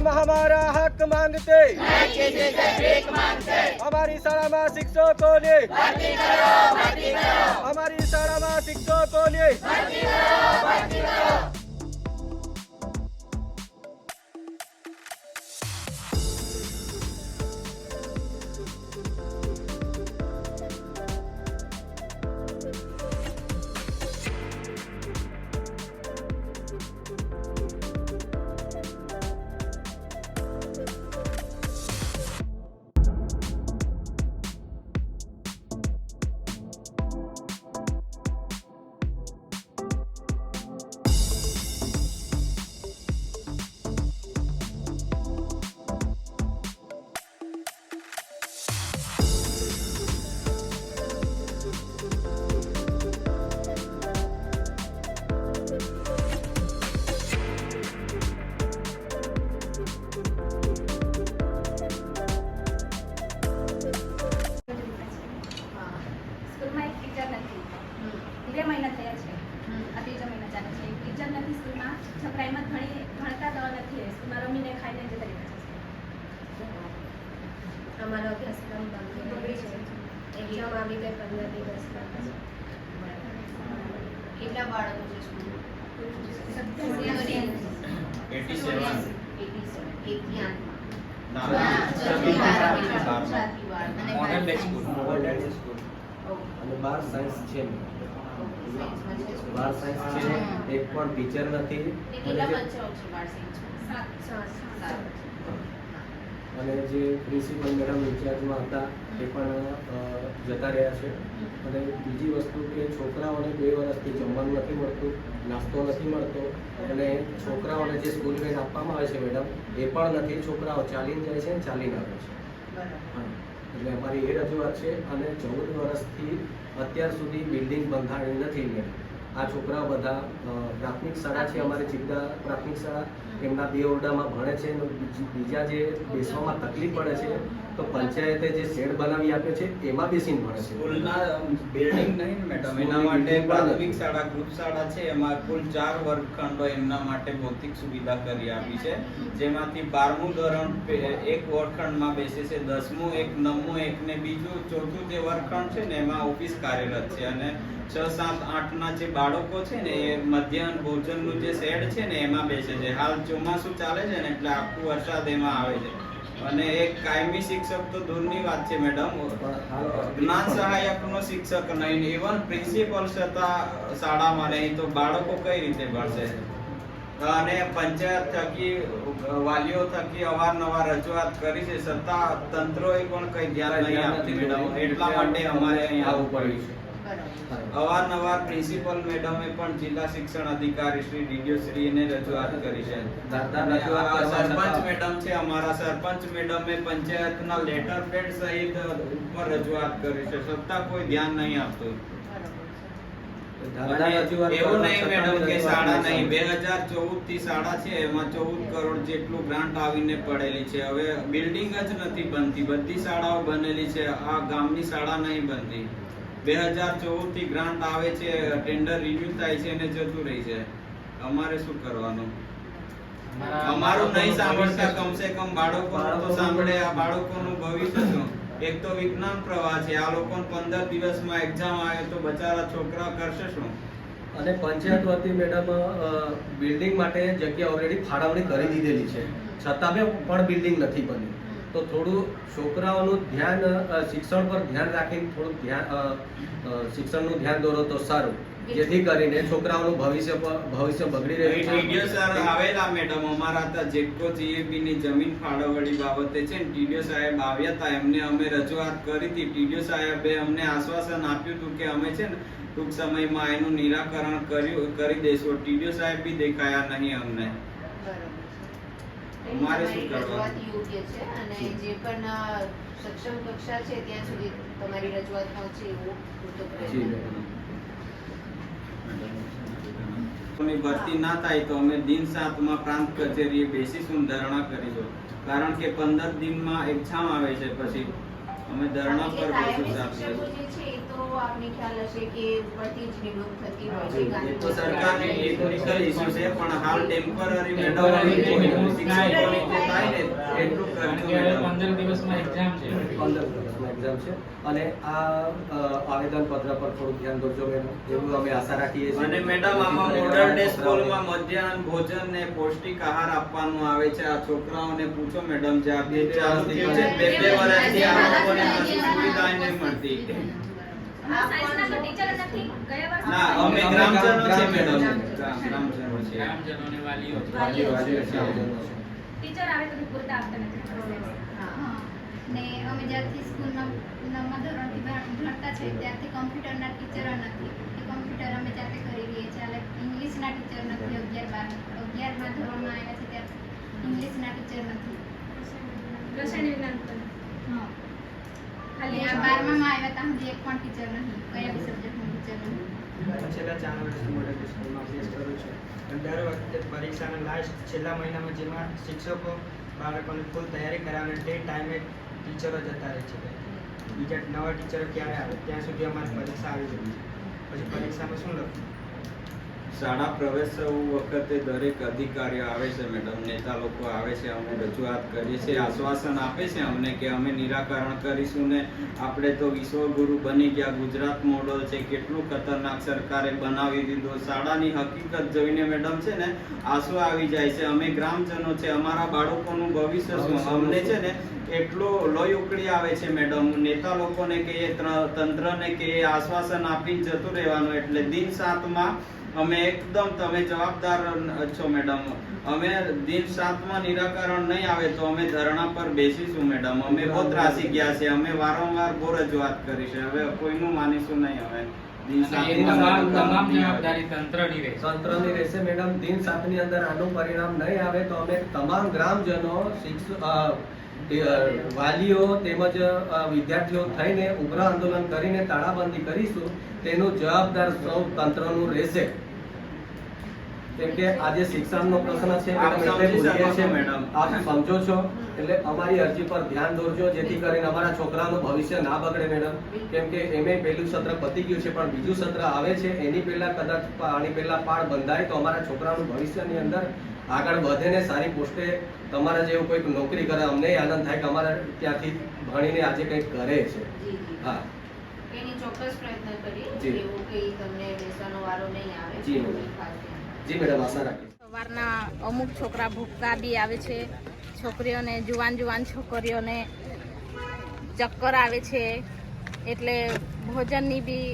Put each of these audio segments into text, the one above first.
हम हमारा हक मांगते, हमारी शाळाમાં શિક્ષકોને, हमारी शाळाમાં શિક્ષકોને સ્કૂલમાં એક ટીચર નથી. 2 મહિના થયા છે. આ 3જા મહિના ચાલે છે. એક ટીચર નથી સ્કૂલમાં. છોકરા એમ જ ભણતા તો નથી. સ્કૂલમાં રમીને ખાઈને જતા રહેતા છે. અમારો અભ્યાસક્રમ બગડી છે. એક્ઝામ આવી ગઈ 15 દિવસ બાદ. કેટલા બાળકો છે સ્કૂલમાં? 87. 87 એકથી 8 મોડલ સ્કૂલ અને 12 સાયન્સ છે. 12 સાયન્સ છે. એક પણ ટીચર નથી. કેટલા બચ્ચાઓ છે 12 7. અને જે પ્રિન્સિપલ મેડમ ઇન્ચાર્જમાં હતા એ પણ જતા રહ્યા છે. અને બીજી વસ્તુ કે છોકરાઓને 2 વર્ષથી જમવાનું નથી મળતું, નાસ્તો નથી મળતો, અને છોકરાઓને જે સ્કૂલ બેગ આપવામાં આવે છે મેડમ એ પણ નથી. છોકરાઓ ચાલીને જાય છે અને ચાલીને આવે છે. હા, એટલે અમારી એ રજૂઆત છે. અને 14 વર્ષથી અત્યાર સુધી બિલ્ડિંગ બંધાણી નથી મેડમ. આ છોકરાઓ બધા પ્રાથમિક શાળા છે, અમારી ચિત્તા પ્રાથમિક શાળા, એમના 2 ઓરડામાં ભણે છે. બીજા જે બેસવામાં તકલીફ પડે છે તો પંચાયતે જે શેડ બનાવી આપ્યો છે એમાં બેસીને ભણે છે. સ્કૂલના બિલ્ડિંગ નહીં મેડમ, એના માટે પ્રાથમિક શાળા ગ્રુપ શાળા છે, એમાં કુલ 4 વર્ગખંડો એમના માટે ભૌતિક સુવિધા કરી આપી છે. જેમાંથી 12મું ધોરણ એક વર્ગખંડમાં બેસે છે, 10મું એક, 9મું એક ને બીજું 4થું જે વર્ગખંડ છે ને એમાં ઓફિસ કાર્યરત છે. અને 6, 7, 8ના જે બાળકો છે ને એ મધ્યાહન ભોજનનું જે શેડ છે ને એમાં બેસે છે. હાલ ચોમાસું ચાલે છે ને એટલે આખું વરસાદ એમાં આવે છે. અને એક કાયમી શિક્ષક તો દૂરની વાત છે મેડમ, જ્ઞાન સહાયકનો શિક્ષક નહીં, ઇવન પ્રિન્સિપલ છતાં શાળામાં નહીં, તો બાળકો કઈ રીતે ભણશે? અને પંચાયત થકી વાલીઓ થકી અવારનવાર રજૂઆત કરી છે, છતાં તંત્રોએ પણ કઈ ધ્યાન નહીં આપતી મેડમ. એટલા માટે અમારે અહીં આવવું પડ્યું છે. અવારનવાર પ્રિન્સિપલ મેડમે પણ જિલ્લા શિક્ષણ અધિકારી શ્રી ડીડીઓ શ્રીને રજૂઆત કરી છે. સરપંચ મેડમ છે, અમારા સરપંચ મેડમે પંચાયતના લેટર પેડ સહિત ઉપર રજૂઆત કરી છે, છતાં કોઈ ધ્યાન નહીં આપતું. એવું નહીં મેડમ કે શાળા નહીં, 2014 થી શાળા છે, એમાં 14 કરોડ જેટલું ગ્રાન્ટ આવીને પડેલી છે. હવે બિલ્ડિંગ જ નથી બનતી, બધી શાળાઓ બનેલી છે, આ ગામની શાળા નહીં બનતી. 2014 થી ગ્રાન્ટ આવે છે, ટેન્ડર રિન્યુ થાય છે અને જતું રહી છે. અમારે શું કરવાનું? અમારું નહીં સાંભળતા, કમસે કમ બાળકોનું તો સાંભળે. આ બાળકોનું ભવિષ્ય શું? એક તો વિજ્ઞાન પ્રવાહ છે, આ લોકોને 15 દિવસમાં એક્ઝામ આવે તો બચારા છોકરા કરશે શું? અને પંચાયત વતી મેડમ બિલ્ડિંગ માટે જગ્યા ઓલરેડી ફાળવણી કરી દીધેલી છે, છતાં પણ બિલ્ડિંગ નથી બની. તો થોડું છોકરાઓનું ધ્યાન શિક્ષણ પર ધ્યાન રાખીને થોડું શિક્ષણનું ધ્યાન દોરો તો સારું, જેથી કરીને છોકરાઓનું ભવિષ્ય બગડી રહ્યું છે. ટીડીઓ સર આવેલા મેડમ, અમારા હતા જેટકો જીએબી ની જમીન ફાળવણી બાબતે છે ને, ટીડીઓ સાહેબ આવ્યા હતા, એમને અમે રજૂઆત કરી હતી. ટીડીઓ સાહેબે અમને આશ્વાસન આપ્યું હતું કે અમે છે ને ટૂંક સમયમાં એનું નિરાકરણ કરી દઈશું. ટીડીઓ સાહેબ બી દેખાયા નહીં અમને. અમારે શું કરવાનું? યોગ્ય છે અને જે પણ સક્ષમ કક્ષા છે ત્યાં સુધી તમારી રજૂઆત પહોંચે એવું પૂરતો પ્રયત્ન. ભરતી ના થાય તો અમે દિન 7માં પ્રાંત કચેરીએ બેસીશું, ધરણા કરીશું. કારણ કે 15 દિનમાં એક્ઝામ આવે છે, પછી અમે ધરણા પર બેસીશું. શિક્ષકો જે છે એ તો આપને ખ્યાલ હશે કે ઉપરથી જ નિમણૂક થતી હોય છે. એ તો સરકારની ટેકનિકલ ઇશ્યુ છે, પણ હાલ ટેમ્પરરી મેડમ શિક્ષકોની તો થાય કરજો કે હવે મેડમ. 15 દિવસમાં એક્ઝામ છે 15 દિવસમાં એક્ઝામ છે અને આ આવેદન પત્ર પર થોડું ધ્યાન દોરજો મેડમ, એવું અમે આશા રાખીએ છીએ. અને મેડમ આમાં મોડલ ડે સ્કૂલમાં મધ્યાહન ભોજન ને પૌષ્ટિક આહાર આપવાનું આવે છે. આ છોકરાઓને પૂછો મેડમ, જ્યારથી ચાલુ થયું છે 2 વર્ષથી આ લોકોને કશું સુવિધા નહીં મળતી. સાયન્સના તો ટીચર નથી ગયા વર્ષે ના, અમે ગ્રામજનો છે મેડમ, ગ્રામજનો છે. ગ્રામજનોને વાલીઓ વાલીઓ છે. ટીચર આવે તો પૂરતા આપતા નથી. હા. ને અમે જ્યારથી સ્કૂલમાં 9મા ધોરણથી ભણતા છે ત્યારથી કમ્પ્યુટરના ટીચરો નથી. એ કમ્પ્યુટર અમે જાતે કરી રહીએ છીએ. એટલે ઇંગ્લિશના ટીચર નથી. 11મા ધોરણમાં આવ્યા છે ત્યારે ઇંગ્લિશના ટીચર નથી. રસાયણ વિજ્ઞાન પણ હા. ખાલી આ 12મામાં આવ્યા ત્યાં સુધી એક પણ ટીચર નહીં. કયા બી સબ્જેક્ટનું ટીચર નહીં. છેલ્લા 4 વર્ષથી મોડલ સ્કૂલમાં અભ્યાસ કરું છું અને દર વખતે પરીક્ષાના લાસ્ટ છેલ્લા મહિનામાં જેમાં શિક્ષકો બાળકોને ફૂલ તૈયારી કરાવે તે ટાઈમે ટીચરો જતા રહે છે. બીજા નવા ટીચરો ક્યારે આવે ત્યાં સુધી અમારી પરીક્ષા આવી જાય છે. પછી પરીક્ષામાં શું લખવું? શાળા પ્રવેશ વખતે દરેક અધિકારીઓ આવે છે મેડમ, નેતા લોકો આવે છે, અમે રજૂઆત કરીએ છીએ, આશ્વાસન આપે છે અમને કે અમે નિરાકરણ કરીશું ને આપણે તો વિશ્વગુરુ બની ગયા. ગુજરાત મોડલ છે, કેટલું ખતરનાક સરકારે બનાવી દીધું. શાળાની હકીકત જોઈને મેડમ છે ને આંસુ આવી જાય છે. અમે ગ્રામજનો છે, અમારા બાળકોનું ભવિષ્ય શું, અમને છે ને એટલો લોહી ઉકળી આવે છે મેડમ. નેતા લોકોને કહીએ, તંત્રને કહીએ, આશ્વાસન આપી જ જતું રહેવાનું. એટલે દિન 7માં અમે એકદમ, તમે જવાબદાર છો મેડમ, અમે દિન 7માં નિરાકરણ નહીં આવે તો અમે ધરણા પર બેસીશું મેડમ. અમે બહુ ત્રાસી ગયા છે, અમે વારંવાર બહુ રજૂઆત કરી છે, હવે કોઈનું માનીશું નહીં. હવે દિન એ તમામ 7 જવાબદારી તંત્રની રહેશે. તંત્રની રહેશે મેડમ. દિન 7ની અંદર આનું પરિણામ નહીં આવે તો અમે તમામ ગ્રામજનો, વાલીઓ તેમજ વિદ્યાર્થીઓ થઈને ઉગ્ર આંદોલન કરીને તાળાબંધી કરીશું. તેનું જવાબદાર સૌ તંત્રનું રહેશે. કેમ કે આજે શિક્ષણનો પ્રશ્ન છે આપ મેડમ, એટલે સમજી બોલીએ શકો છીએ. મેડમ. આપ સમજો છો એટલે અમારી અરજી પર ધ્યાન દોરજો, જેથી કરીને અમારા છોકરાનું ભવિષ્ય ના બગડે મેડમ. કેમ કે એમે પહેલું સત્ર પતી ગયું છે, પણ બીજું સત્ર આવે છે, એની પહેલા કદાચ આની પહેલા પાળ બંધાય તો અમારા છોકરાનું ભવિષ્યની અંદર આગળ વધે ને સારી પોસ્ટે તમારા જેવું કોઈક નોકરી કરે. અમને આનંદ થાય કે અમારા ત્યાંથી ભણીને આજે કંઈક કરે છે. હા એની ચોક્કસ પ્રયત્ન કરી જી. એવું કંઈ તમને બેસવાનો વારો નહીં આવે. જી મેડમ. એવી ખાસ ધ્યાન. જી મેડમ, આશા રાખીએ. સવારના અમુક છોકરા ભૂખતા બી આવે છે. છોકરીઓને જુવાન છોકરીઓને ચક્કર આવે છે. એટલે ભોજનની બી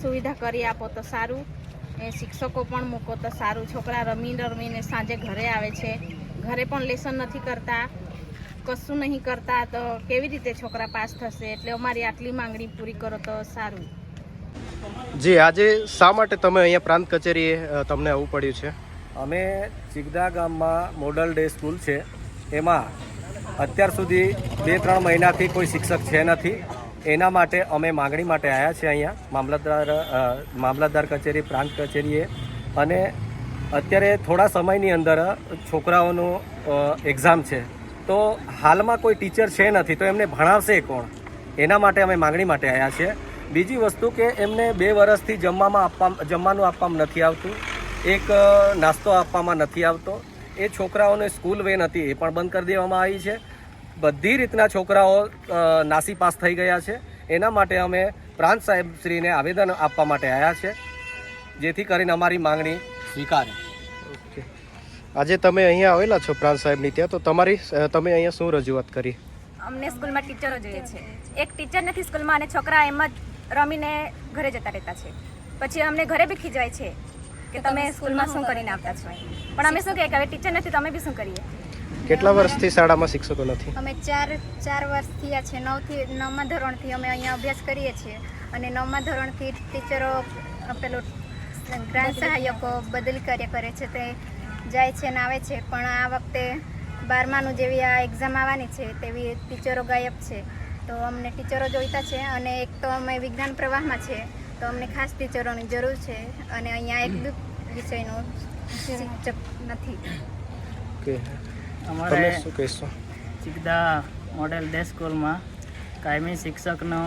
સુવિધા કરી આપો તો સારું. એ શિક્ષકો પણ મૂકો તો સારું. છોકરા રમીને સાંજે ઘરે આવે છે, ઘરે પણ લેસન નથી કરતા, કશું નહીં કરતા, તો કેવી રીતે છોકરા પાસ થશે? એટલે અમારી આટલી માંગણી પૂરી કરો તો સારું. જી, આજે શા માટે તમે અહીંયા પ્રાંત કચેરીએ તમને આવવું પડ્યું છે? અમે ચિગદા ગામમાં મોડલ ડે સ્કૂલ છે, એમાં અત્યાર સુધી 2-3 મહિનાથી કોઈ શિક્ષક છે નથી. એના માટે અમે માંગણી માટે આવ્યા છે અહીંયા મામલતદાર કચેરી, પ્રાંત કચેરીએ. અને અત્યારે થોડા સમયની અંદર છોકરાઓનું એક્ઝામ છે, તો હાલમાં કોઈ ટીચર છે નથી, તો એમને ભણાવશે કોણ? એના માટે અમે માંગણી માટે આવ્યા છીએ. બીજી વસ્તુ કે એમને 2 વર્ષથી જમવાનું આપવામાં નથી આવતું, એક નાસ્તો આપવામાં નથી આવતો. એ છોકરાઓને સ્કૂલ વેન હતી એ પણ બંધ કરી દેવામાં આવી છે. બધી રીતના છોકરાઓ નાસી પાસ થઈ ગયા છે. એના માટે અમે પ્રાંત સાહેબશ્રીને આવેદન આપવા માટે આવ્યા છે, જેથી કરીને અમારી માંગણી સ્વીકારે. ઓકે, આજે તમે અહીંયા આવેલા છો પ્રાંત સાહેબની ત્યાં, તો તમે અહીંયા શું રજૂઆત કરી? અમને સ્કૂલમાં ટીચરો જોઈએ છે. એક ટીચર નથી સ્કૂલમાં અને છોકરા એમ જ રમીને ઘરે જતા રહેતા છે. પછી અમને ઘરે બી ખીજવાય છે કે તમે સ્કૂલમાં શું કરીને આવતા છો. પણ અમે શું કહીએ કે હવે ટીચર નથી તો અમે બી શું કરીએ? કેટલા વર્ષથી શાળામાં શિક્ષકો નથી? અમે ચાર વર્ષ થયા છે. 9મા ધોરણથી અમે અહીંયા અભ્યાસ કરીએ છીએ અને 9મા ધોરણથી ટીચરો પેલું ગ્રાન્ટ સહાયકો બદલી કરે છે, તે જાય છે ને આવે છે. પણ આ વખતે 12માનું જેવી આ એક્ઝામ આવવાની છે તેવી ટીચરો ગાયબ છે. તો અમને ટીચરો જોઈતા છે. અને એક તો અમે વિજ્ઞાન પ્રવાહમાં છે, તો અમને ખાસ ટીચરોની જરૂર છે. અને અહીંયા એક બી વિષયનું શિક્ષક નથી. ઓકે, અમારે તમે શું કહેશો? ચિગદા મોડેલ ડે સ્કૂલમાં કાયમી શિક્ષકનો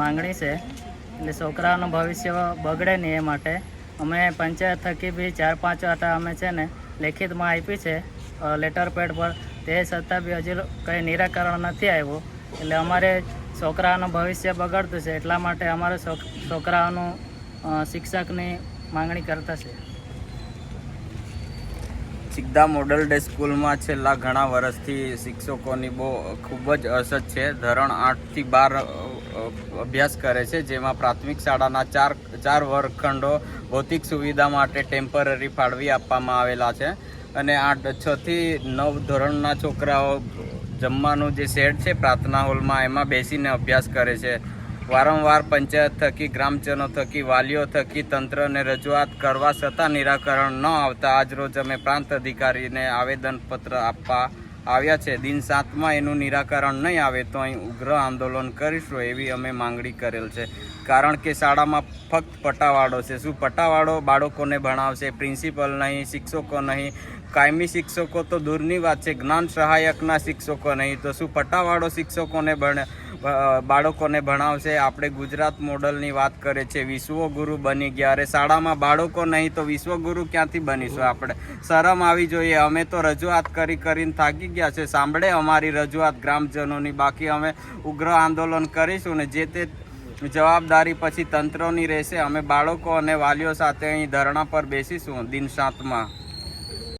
માંગણી છે. એટલે છોકરાનું ભવિષ્ય બગડે નહીં એ માટે અમે પંચાયત થકી બી 4-5 વાર અમે છે ને લેખિતમાં આપી છે લેટર પેડ પર, તે છતાં બી હજી કંઈ નિરાકરણ નથી આવ્યું. એટલે અમારે છોકરાઓનું ભવિષ્ય બગડતું છે, એટલા માટે અમારે છોકરાઓનું શિક્ષકની માંગણી કરતા છે. સિદ્ધા મોડલ ડે સ્કૂલમાં છેલ્લા ઘણા વર્ષથી શિક્ષકોની બહુ ખૂબ જ અછત છે. ધોરણ 8 થી 12 અભ્યાસ કરે છે, જેમાં પ્રાથમિક શાળાના ચાર વર્ગખંડો ભૌતિક સુવિધા માટે ટેમ્પરરી ફાળવી આપવામાં આવેલા છે અને 6 થી 9 ધોરણના છોકરાઓ જમવાનું જે શેડ છે પ્રાર્થના હોલમાં, એમાં બેસીને અભ્યાસ કરે છે. વારંવાર પંચાયત થકી, ગ્રામજનો થકી, વાલીઓ થકી તંત્રને રજૂઆત કરવા છતાં નિરાકરણ ન આવતા આજરોજ અમે પ્રાંત અધિકારીને આવેદનપત્ર આપવા આવ્યા છે. દિન 7માં એનું નિરાકરણ નહીં આવે તો અહીં ઉગ્ર આંદોલન કરીશું એવી અમે માંગણી કરેલ છે. કારણ કે શાળામાં ફક્ત પટાવાળો છે. શું પટાવાળો બાળકોને ભણાવશે? પ્રિન્સિપલ નહીં, શિક્ષકો નહીં, કાયમી શિક્ષકો તો દૂરની વાત છે, જ્ઞાન સહાયકના શિક્ષકો નહીં, તો શું પટાવાળો શિક્ષકોને બાળકોને ભણાવશે? આપણે ગુજરાત મોડલની વાત કરે છે, વિશ્વગુરુ બની ગયા. અરે શાળામાં બાળકો નહીં તો વિશ્વગુરુ ક્યાંથી બનીશું આપણે? શરમ આવી જોઈએ. અમે તો રજૂઆત કરીને થાકી ગયા છે. સાંભળે અમારી રજૂઆત ગ્રામજનોની. બાકી અમે ઉગ્ર આંદોલન કરીશું ને જે તે જવાબદારી પછી તંત્રની રહેશે. અમે બાળકો અને વાલીઓ સાથે અહીં ધરણા પર બેસીશું દિન 7માં.